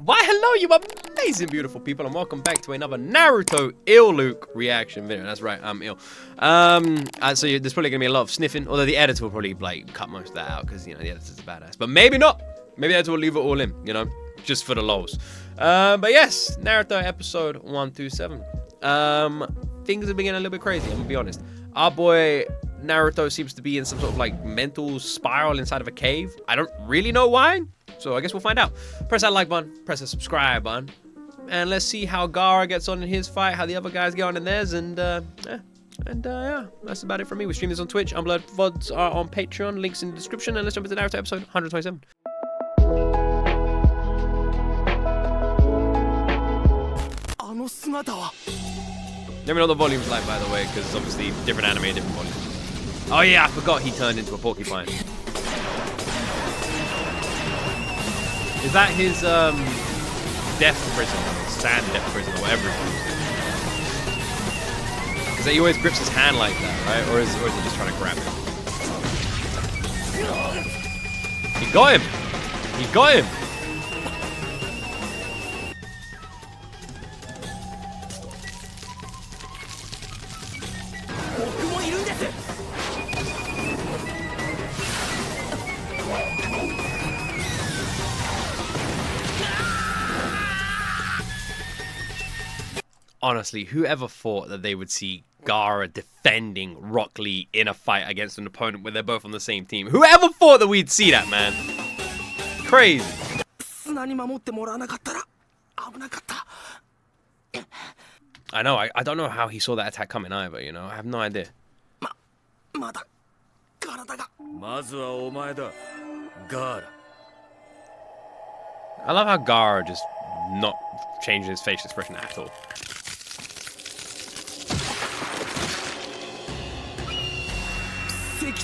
Why, hello, you amazing, beautiful people, and welcome back to another Naruto Ill Luke reaction video. That's right, I'm ill. So there's probably gonna be a lot of sniffing, although the editor will probably like cut most of that out because you know the editor's a badass. But maybe not. Maybe the editor will leave it all in, you know, just for the lols. But yes, Naruto episode 127. Things have been getting a little bit crazy. I'm gonna be honest. Our boy Naruto seems to be in some sort of like mental spiral inside of a cave. I don't really know why. So I guess we'll find out. Press that like button, press the subscribe button, and let's see how Gaara gets on in his fight, how the other guys get on in theirs, and yeah, that's about it from me. We stream this on Twitch. Unblurred VODs are on Patreon. Links in the description, and let's jump into Naruto episode 127. Let me know what the volume's like, by the way, because obviously different anime, different volumes. Oh yeah, I forgot he turned into a porcupine. Is that his death prison, or sand death prison, or whatever it is? Because he always grips his hand like that, right? Or is he just trying to grab him? He got him! He got him! Honestly, whoever thought that they would see Gaara defending Rock Lee in a fight against an opponent where they're both on the same team? Whoever thought that we'd see that, man? Crazy. I know, I don't know how he saw that attack coming either, you know? I have no idea. I love how Gaara just not changing his facial expression at all.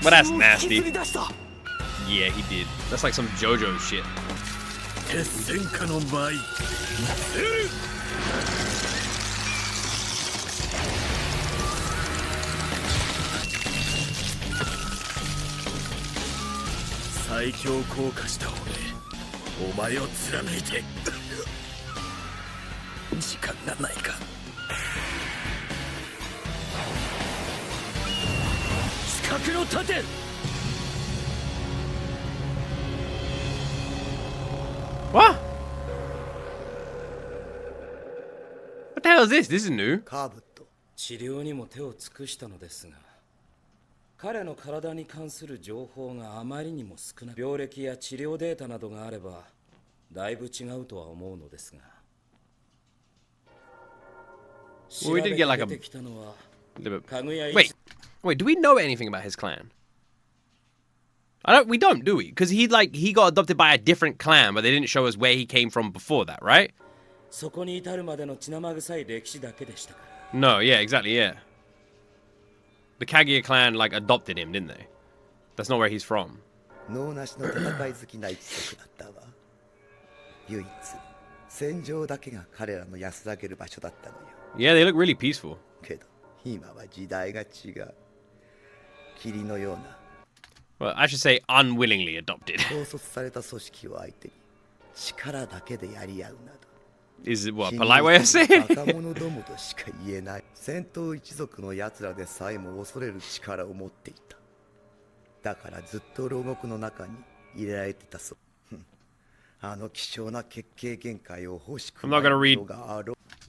Well, that's nasty. Yeah, he did. That's like some JoJo shit. What? What the hell is this? This is new. 治療にも手を尽くしたのですが、彼の体に関する情報があまりにも少ない。病歴や治療データなどがあればだいぶ違うとは思うのですが。Well, we did get like a little bit. Wait, do we know anything about his clan? We don't, do we? Because he got adopted by a different clan, but they didn't show us where he came from before that, right? No, yeah, exactly, yeah. The Kaguya clan like adopted him, didn't they? That's not where he's from. Yeah, they look really peaceful. Well, I should say unwillingly adopted. Is it what, a polite way of saying it?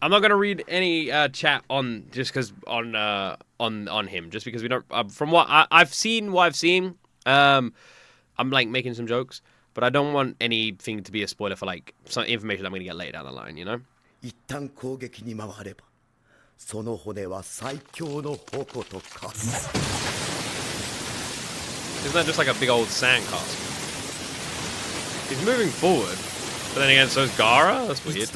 I'm not gonna read any chat on just because on him, just because we don't. From what I've seen, I'm like making some jokes, but I don't want anything to be a spoiler for like some information I'm gonna get later down the line, you know. Isn't that just like a big old sandcastle? He's moving forward, but then again, so is Gaara. That's weird.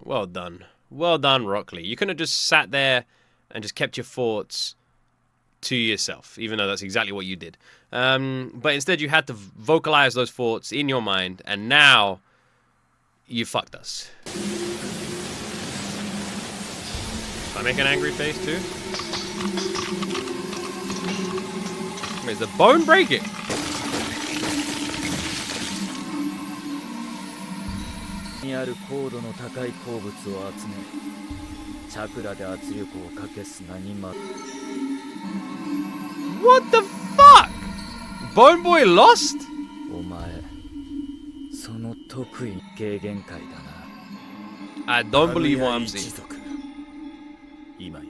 Well done. Well done, Rock Lee. You couldn't have just sat there and just kept your thoughts to yourself, even though that's exactly what you did. But instead you had to vocalize those thoughts in your mind, and now you fucked us. I make an angry face too? Wait, is the bone breaking? にある高度の高い鉱物を集め、チャクラで圧力をかけ砂にま。What the fuck? Bone Boy lost? お前、その得意軽限界だな。I don't believe what I'm seeing. 今や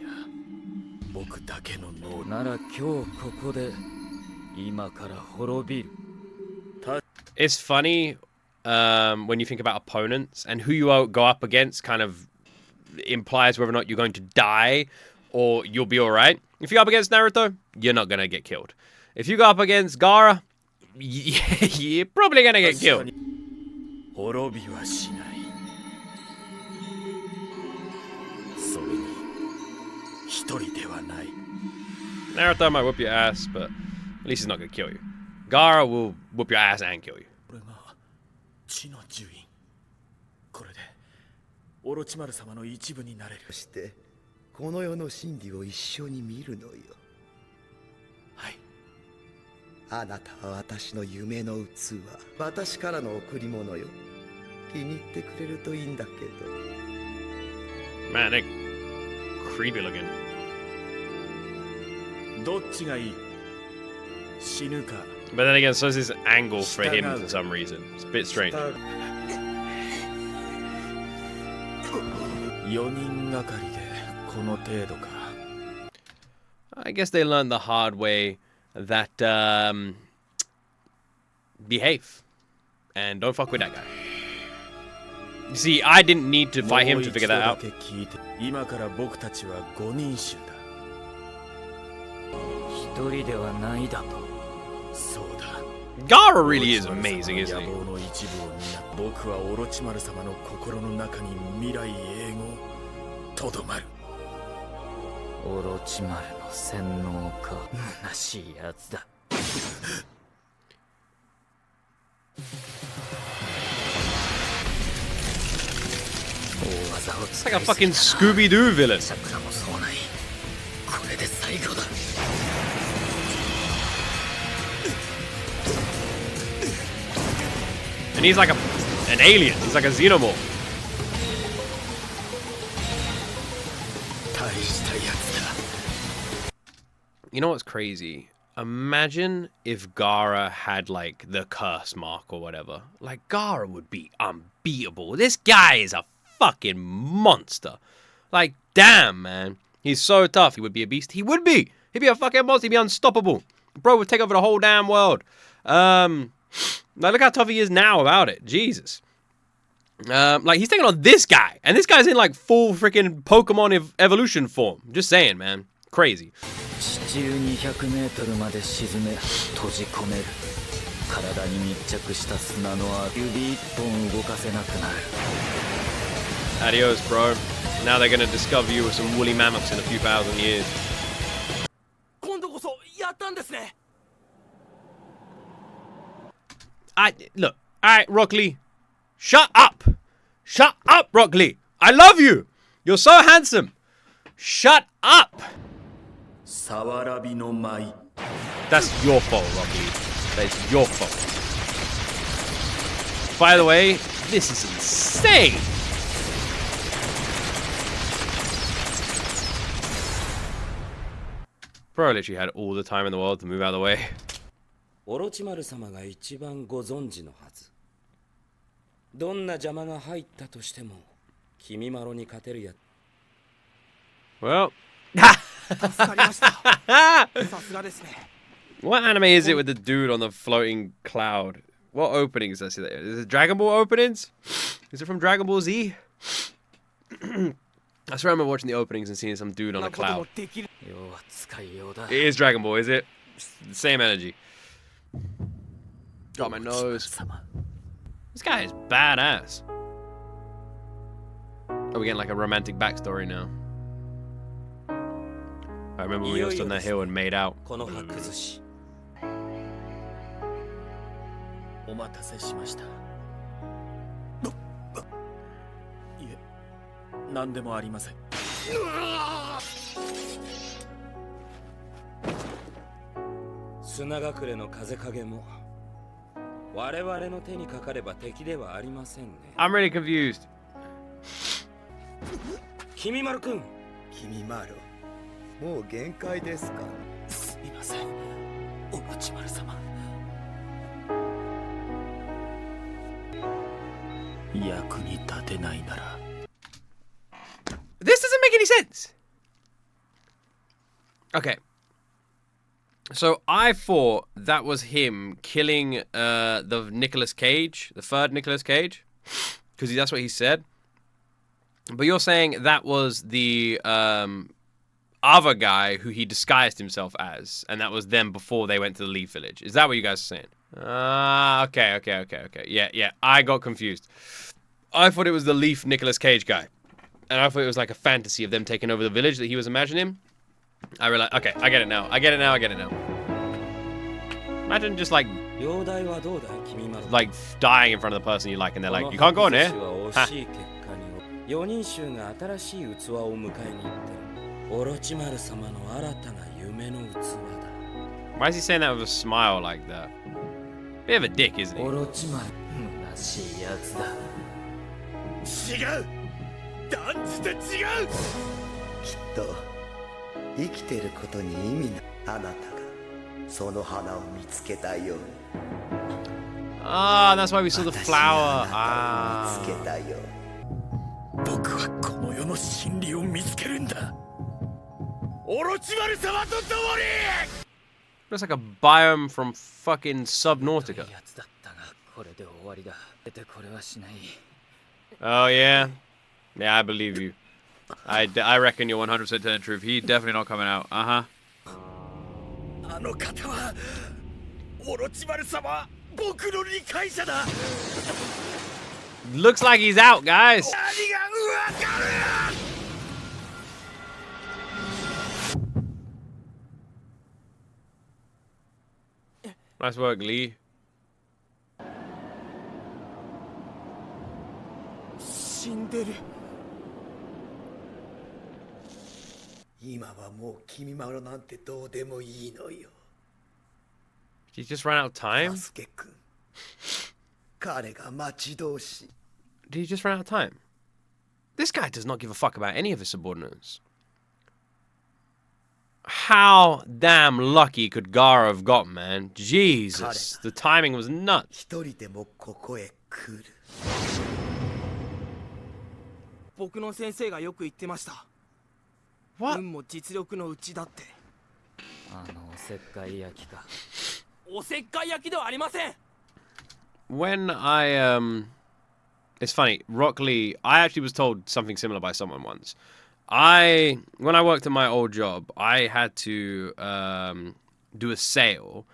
僕だけの脳なら今日ここで今から滅びる。It's funny when you think about opponents and who you go up against kind of implies whether or not you're going to die or you'll be alright. If you go up against Naruto, you're not going to get killed. If you go up against Gaara, you're probably going to get killed. 滅びはしない。それに一人ではない。Naruto might whoop your ass, but at least he's not going to kill you. Gaara will whoop your ass and kill you. これが地の呪印。これでオロチマル様の一部になれる。そしてこの世の真理を一緒に見るのよ。はい。あなたは私の夢の器、私からの贈り物よ。気に入ってくれるといいんだけど。Man, they're creepy looking. どっちがいい？死ぬか。 But then again, so is this angle for him for some reason. It's a bit strange. 4人がかりでこの程度か。I guess they learned the hard way that behave and don't fuck with that guy. You see, I didn't need to fight him to figure that out. 今から僕たちは5人衆だ。一人ではないだと。そうだ。Gaara really is amazing, isn't he? 野望の一部を担う。僕はオロチマル様の心の中に未来永劫とどまる。オロチマルの洗脳か。虚しいやつだ。It's like a fucking Scooby-Doo villain. And he's like an alien. He's like a xenomorph. You know what's crazy? Imagine if Gaara had like the curse mark or whatever. Like Gaara would be unbeatable. This guy is a fucking monster. Like damn, man. He's so tough. He would be a beast. He would be. He'd be a fucking monster. He'd be unstoppable. Bro would take over the whole damn world. Like, look how tough he is now about it. Jesus. Like, he's taking on this guy. And this guy's in, like, full freaking Pokemon evolution form. Just saying, man. Crazy. Adios, bro. Now they're gonna discover you with some woolly mammoths in a few thousand years. Look, alright, Rock Lee. Shut up! Shut up, Rock Lee! I love you! You're so handsome! Shut up! That's your fault, Rock Lee. That's your fault. By the way, this is insane! Bro literally had all the time in the world to move out of the way. オロチマル様が一番ご存知のはず。どんな邪魔が入ったとしても、君まろに勝てるや。Well. What anime is it with the dude on the floating cloud? What openings does I see there? Is it Dragon Ball openings? Is it from Dragon Ball Z? I swear I remember watching the openings and seeing some dude on a cloud. It is Dragon Ball, is it? Same energy. Got my nose. This guy is badass. Are we getting like a romantic backstory now? I remember when we were stood on that hill and made out. お待たせしました。いえ、何でもありません。砂隠れの風影も我々の手にかかれば敵ではありませんね。 I'm really confused. 君丸くん、君まろもう限界ですか。すみません、オロチマル様。役に立てないなら。 This doesn't make any sense. Okay. So I thought that was him killing the Nicolas Cage, the third Nicolas Cage, because that's what he said. But you're saying that was the other guy who he disguised himself as, and that was them before they went to the Leaf Village. Is that what you guys are saying? Okay. Yeah. I got confused. I thought it was the Leaf Nicolas Cage guy. And I thought it was like a fantasy of them taking over the village that he was imagining. I realized, okay, I get it now. Imagine just like dying in front of the person you like and they're like, you can't go in here. Ha. Why is he saying that with a smile like that? Bit of a dick, isn't he? 違う、断じて違う。きっと生きてることに意味な、あなたがその花を見つけたように。Ah, that's why we saw the flower. あなたを見つけ Ah. たように。僕はこの世の真理を見つけるんだ。オロチマル様と共に。 Looks like a biome from fucking Subnautica. Oh, yeah? Yeah, I believe you. I reckon you're 100% telling the truth. He's definitely not coming out. Uh-huh. あの方はオロチマル様、僕の理解者だ。 Looks like he's out, guys. 何がわかる。 Nice work, Lee. 死んでる。今はもう君まろなんてどうでもいいのよ。 Did he just run out of time? サスケ君、彼が待ち遠しい。 Did he just run out of time? This guy does not give a fuck about any of his subordinates. How damn lucky could Gaara have gotten, man? Jesus, the timing was nuts. 一人でもここへ来る。僕の先生がよく言ってました。 What? 運も実力のうちだって。あのおせっかい焼きか。おせっかい焼きではありません。 When it's funny, Rock Lee, I actually was told something similar by someone once. When I worked at my old job, I had to do a sale.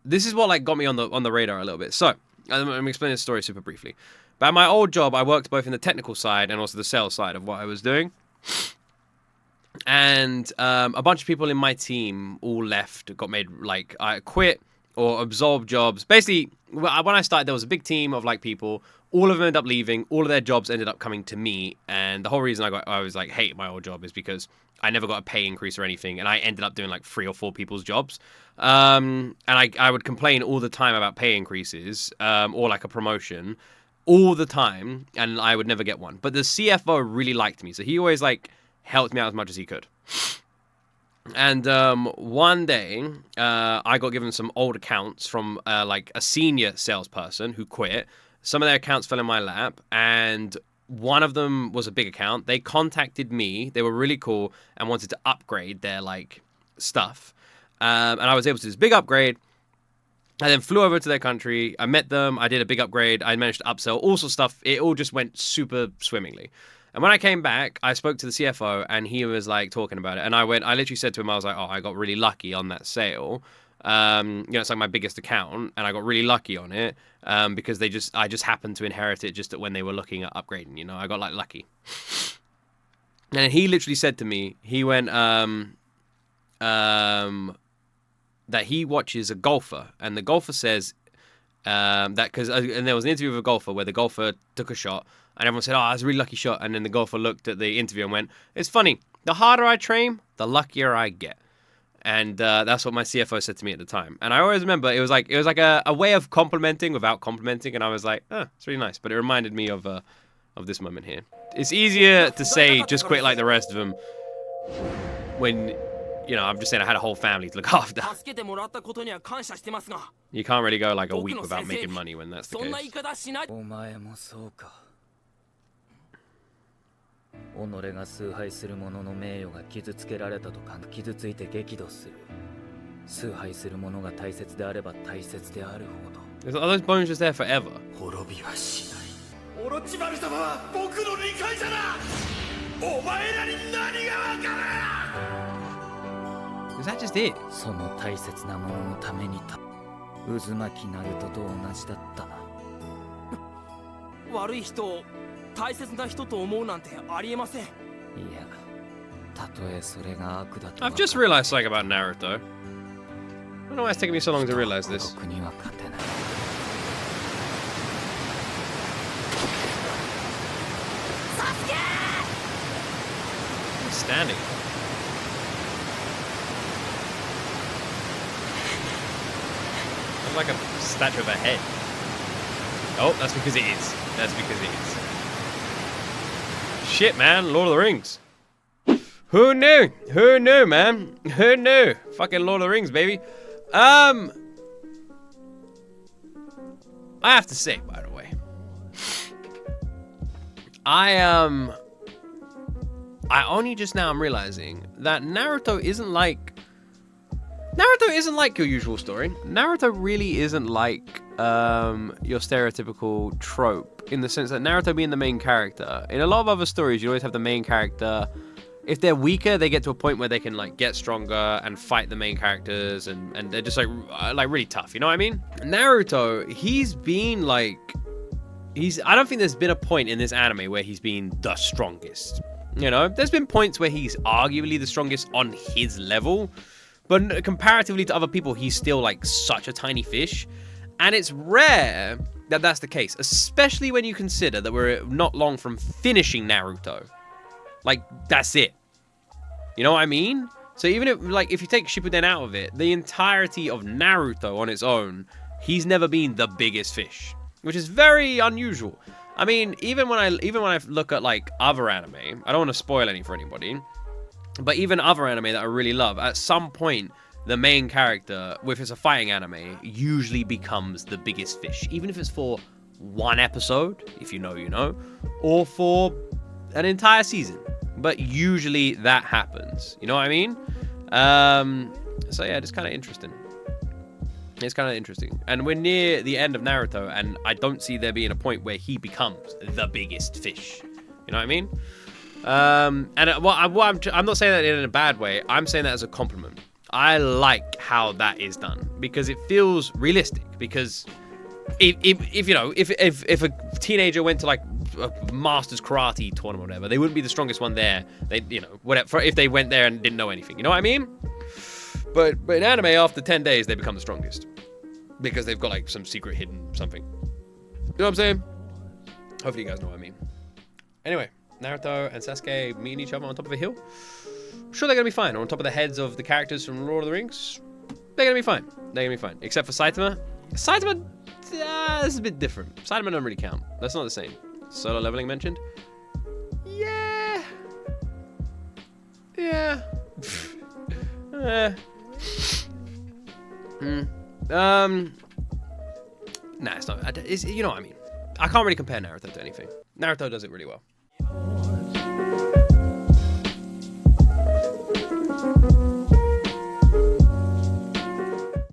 This is what like got me on the radar a little bit. So I'm explaining this story super briefly. But at my old job, I worked both in the technical side and also the sales side of what I was doing. And a bunch of people in my team all left, got made like I quit or absorbed jobs. Basically, when I started, there was a big team of like people. All of them ended up leaving. All of their jobs ended up coming to me. And the whole reason I was like hate my old job is because I never got a pay increase or anything, and I ended up doing like 3 or 4 people's jobs. And I would complain all the time about pay increases or like a promotion all the time, and I would never get one. But the CFO really liked me, so he always like helped me out as much as he could. And one day, I got given some old accounts from like a senior salesperson who quit. Some of their accounts fell in my lap, and one of them was a big account. They contacted me. They were really cool and wanted to upgrade their like stuff. And I was able to do this big upgrade. I then flew over to their country. I met them. I did a big upgrade. I managed to upsell all sorts of stuff. It all just went super swimmingly. And when I came back, I spoke to the CFO, and he was like talking about it. And I literally said to him, I was like, oh, I got really lucky on that sale. It's like my biggest account, and I got really lucky on it because I just happened to inherit it just when they were looking at upgrading. I got like lucky. And he literally said to me, he went, that he watches a golfer, and the golfer says that because and there was an interview with a golfer where the golfer took a shot, and everyone said, "Oh, that's a really lucky shot." And then the golfer looked at the interview and went, "It's funny. The harder I train, the luckier I get." And that's what my CFO said to me at the time. And I always remember it was like a way of complimenting without complimenting, and I was like, oh, it's really nice. But it reminded me of this moment here. It's easier to say just quit like the rest of them when, you know, I'm just saying I had a whole family to look after. 助けてもらったことには感謝してますが、 You can't really go like a week without making money when that's the そんな言い case. 方しない。お前もそうか。己が崇拝する者の名誉が傷つけられたと感じ、傷ついて激怒する。崇拝する者が大切であれば大切であるほど。 Are those bones just there forever? 滅びはしない。オロチマル様は僕の理解者だ。お前らに何がわかる。 Is that just it? その大切なもののために渦巻きナルトと同じだったな。悪い人を大切な人と思うなんてありえません。いや、たとえそれが悪だと。 I've just realized something about Naruto. I don't know why it's taking me so long to realize this. 僕には勝てない。 He's standing. Looks like a statue of a head. Oh, that's because it is. That's because it is. Shit, man. Lord of the Rings. Who knew? Who knew, man? Who knew? Fucking Lord of the Rings, baby. I have to say, by the way, I only just now am realizing that Naruto isn't like your usual story. Naruto really isn't like your stereotypical trope in the sense that Naruto being the main character. In a lot of other stories, you always have the main character. If they're weaker, they get to a point where they can like get stronger and fight the main characters, and they're just like really tough. You know what I mean? Naruto, he's been like, I don't think there's been a point in this anime where he's been the strongest. You know, there's been points where he's arguably the strongest on his level, but comparatively to other people, he's still like such a tiny fish. And it's rare that that's the case, especially when you consider that we're not long from finishing Naruto. Like, that's it. You know what I mean? So even if you take Shippuden out of it, the entirety of Naruto on its own, he's never been the biggest fish, which is very unusual. I mean, even when I look at like other anime, I don't want to spoil any for anybody, but even other anime that I really love, at some point, the main character, if it's a fighting anime, usually becomes the biggest fish, even if it's for one episode, if you know, you know, or for an entire season. But usually that happens. You know what I mean? So yeah, it's kind of interesting. It's kind of interesting. And we're near the end of Naruto, and I don't see there being a point where he becomes the biggest fish. You know what I mean? I'm not saying that in a bad way. I'm saying that as a compliment. I like how that is done because it feels realistic. Because if a teenager went to like a master's karate tournament or whatever, they wouldn't be the strongest one there. They, you know, whatever, if they went there and didn't know anything. You know what I mean? But in anime, after 10 days, they become the strongest because they've got like some secret hidden something. You know what I'm saying? Hopefully you guys know what I mean. Anyway, Naruto and Sasuke meeting each other on top of a hill. I'm sure they're gonna be fine. Or on top of the heads of the characters from Lord of the Rings, they're gonna be fine. They're gonna be fine. Except for Saitama. Saitama, this is a bit different. Saitama doesn't really count. That's not the same. Solo leveling mentioned? Yeah. Yeah. Nah, it's not. You know what I mean. I can't really compare Naruto to anything. Naruto does it really well.